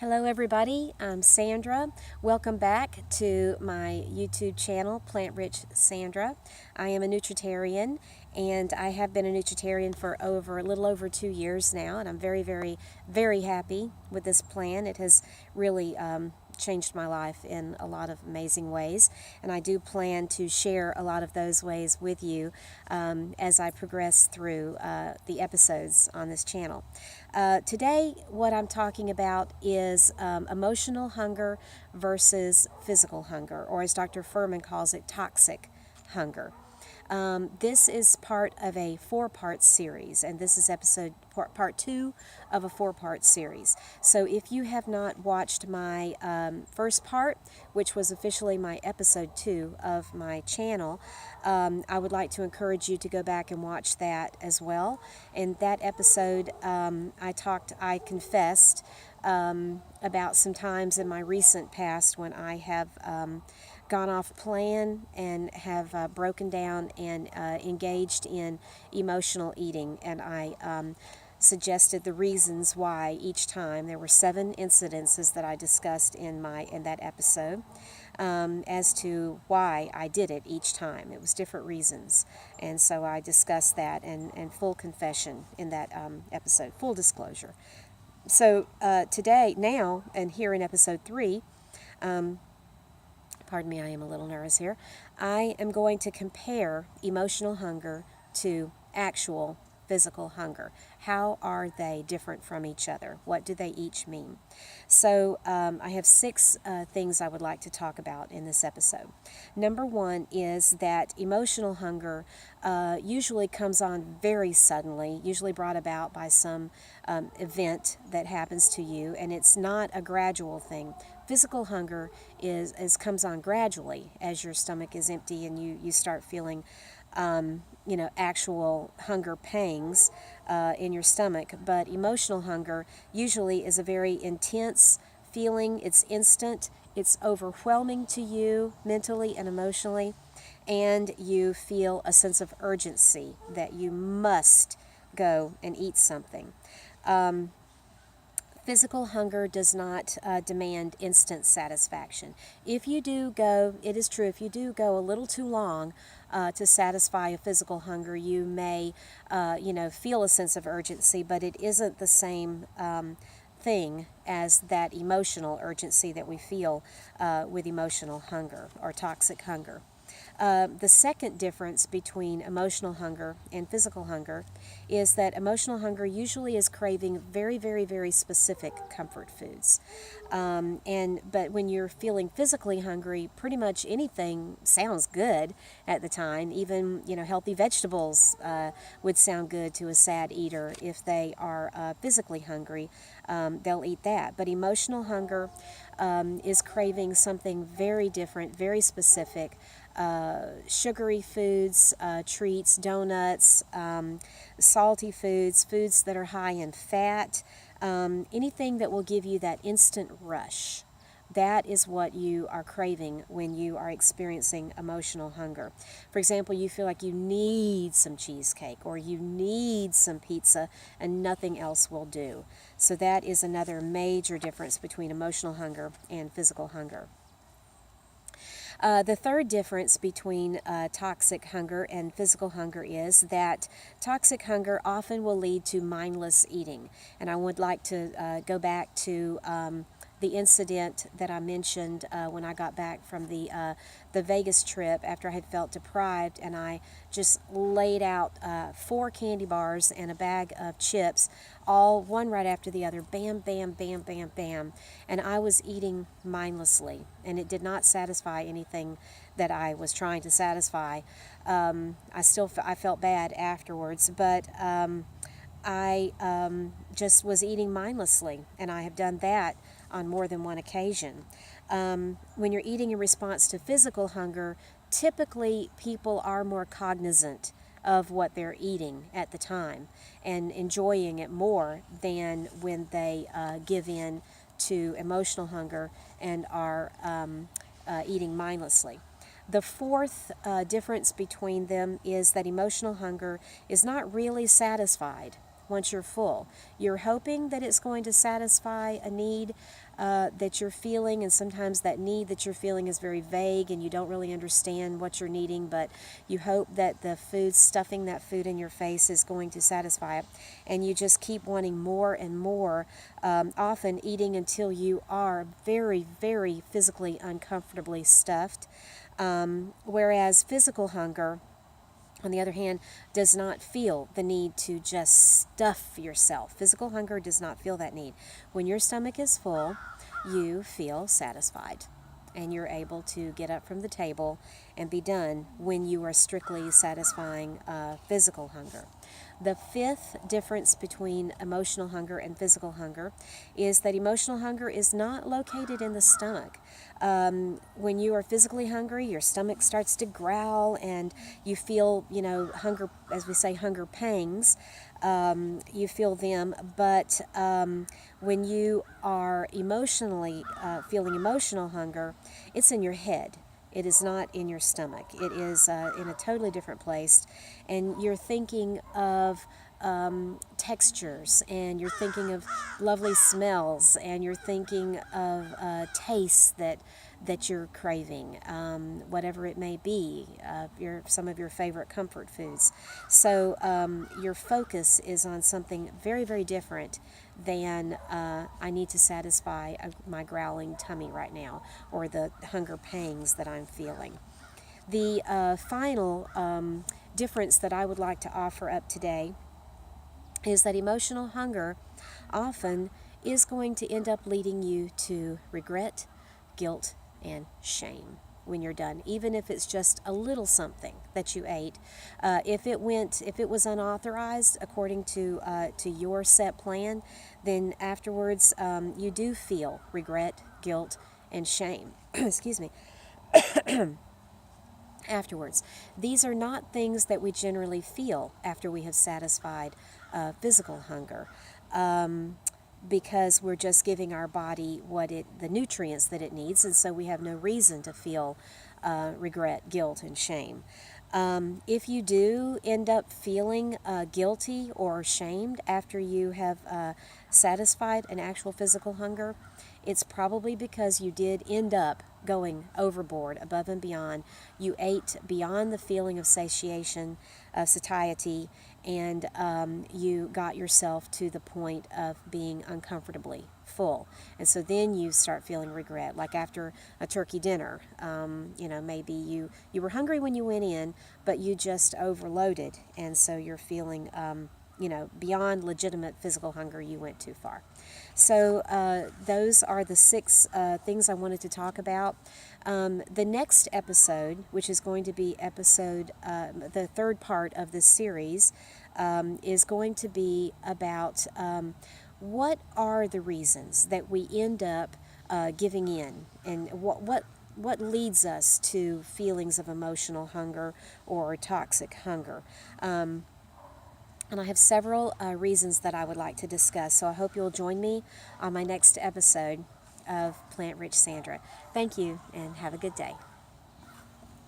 Hello everybody, I'm Sandra. Welcome back to my YouTube channel, Plant Rich Sandra. I am a nutritarian and I have been a nutritarian for a little over 2 years now, and I'm very happy with this plan. It has really changed my life in a lot of amazing ways, and I do plan to share a lot of those ways with you as I progress through the episodes on this channel. Today, what I'm talking about is emotional hunger versus physical hunger, or as Dr. Fuhrman calls it, toxic hunger. This is part of a four-part series, and this is part two of a four-part series. So if you have not watched my first part, which was officially my episode 2 of my channel, I would like to encourage you to go back and watch that as well. In that episode, I confessed about some times in my recent past when I have gone off plan and have broken down and engaged in emotional eating. And I suggested the reasons why each time. There were 7 incidences that I discussed in that episode as to why I did it each time. It was different reasons. And so I discussed that and full confession in that episode, full disclosure. So today, now, and here in episode 3, pardon me, I am a little nervous here. I am going to compare emotional hunger to actual physical hunger. How are they different from each other? What do they each mean? So I have 6 things I would like to talk about in this episode. Number 1 is that emotional hunger usually comes on very suddenly, usually brought about by some event that happens to you, and it's not a gradual thing. Physical hunger comes on gradually as your stomach is empty and you start feeling actual hunger pangs in your stomach. But emotional hunger usually is a very intense feeling. It's instant. It's overwhelming to you mentally and emotionally, and you feel a sense of urgency that you must go and eat something. Physical hunger does not demand instant satisfaction. If you do go, it is true, if you do go a little too long to satisfy a physical hunger, you may, feel a sense of urgency, but it isn't the same thing as that emotional urgency that we feel with emotional hunger or toxic hunger. The second difference between emotional hunger and physical hunger is that emotional hunger usually is craving very specific comfort foods. But when you're feeling physically hungry, pretty much anything sounds good at the time. Even healthy vegetables would sound good to a sad eater. If they are physically hungry, they'll eat that. But emotional hunger is craving something very different, very specific. Sugary foods, treats, donuts, salty foods, foods that are high in fat, anything that will give you that instant rush. That is what you are craving when you are experiencing emotional hunger. For example, you feel like you need some cheesecake or you need some pizza and nothing else will do. So that is another major difference between emotional hunger and physical hunger. The third difference between toxic hunger and physical hunger is that toxic hunger often will lead to mindless eating. And I would like to go back to the incident that I mentioned when I got back from the Vegas trip after I had felt deprived, and I just laid out 4 candy bars and a bag of chips, all one right after the other, bam, bam, bam, bam, bam, and I was eating mindlessly, and it did not satisfy anything that I was trying to satisfy. I felt bad afterwards, but I just was eating mindlessly, and I have done that on more than one occasion. When you're eating in response to physical hunger, typically people are more cognizant of what they're eating at the time and enjoying it more than when they give in to emotional hunger and are eating mindlessly. The fourth difference between them is that emotional hunger is not really satisfied once you're full. You're hoping that it's going to satisfy a need that you're feeling, and sometimes that need that you're feeling is very vague and you don't really understand what you're needing, but you hope that the food, stuffing that food in your face, is going to satisfy it, and you just keep wanting more and more, often eating until you are very, very physically uncomfortably stuffed. Whereas physical hunger, on the other hand, does not feel the need to just stuff yourself. Physical hunger does not feel that need. When your stomach is full, you feel satisfied, and you're able to get up from the table and be done when you are strictly satisfying physical hunger. The fifth difference between emotional hunger and physical hunger is that emotional hunger is not located in the stomach. When you are physically hungry, your stomach starts to growl and you feel, hunger, as we say, hunger pangs. You feel them, but when you are emotionally feeling emotional hunger, it's in your head. It is not in your stomach. It is in a totally different place, and you're thinking of textures, and you're thinking of lovely smells, and you're thinking of tastes that you're craving, whatever it may be, some of your favorite comfort foods. So your focus is on something very, very different than I need to satisfy my growling tummy right now, or the hunger pangs that I'm feeling. The final difference that I would like to offer up today is that emotional hunger often is going to end up leading you to regret, guilt, and shame when you're done, even if it's just a little something that you ate. If it was unauthorized according to your set plan, then afterwards you do feel regret, guilt, and shame. Excuse me. Afterwards, these are not things that we generally feel after we have satisfied physical hunger. Because we're just giving our body the nutrients that it needs, and so we have no reason to feel regret, guilt, and shame. If you do end up feeling guilty or shamed after you have satisfied an actual physical hunger, it's probably because you did end up going overboard, above and beyond. You ate beyond the feeling of satiation, satiety, and you got yourself to the point of being uncomfortably full. And so then you start feeling regret, like after a turkey dinner. Maybe you were hungry when you went in, but you just overloaded, and so you're feeling beyond legitimate physical hunger. You went too far. So those are the 6 things I wanted to talk about. The next episode, which is going to be the third part of this series, is going to be about what are the reasons that we end up giving in, and what leads us to feelings of emotional hunger or toxic hunger. And I have several reasons that I would like to discuss, so I hope you'll join me on my next episode of Plant Rich Sandra. Thank you, and have a good day.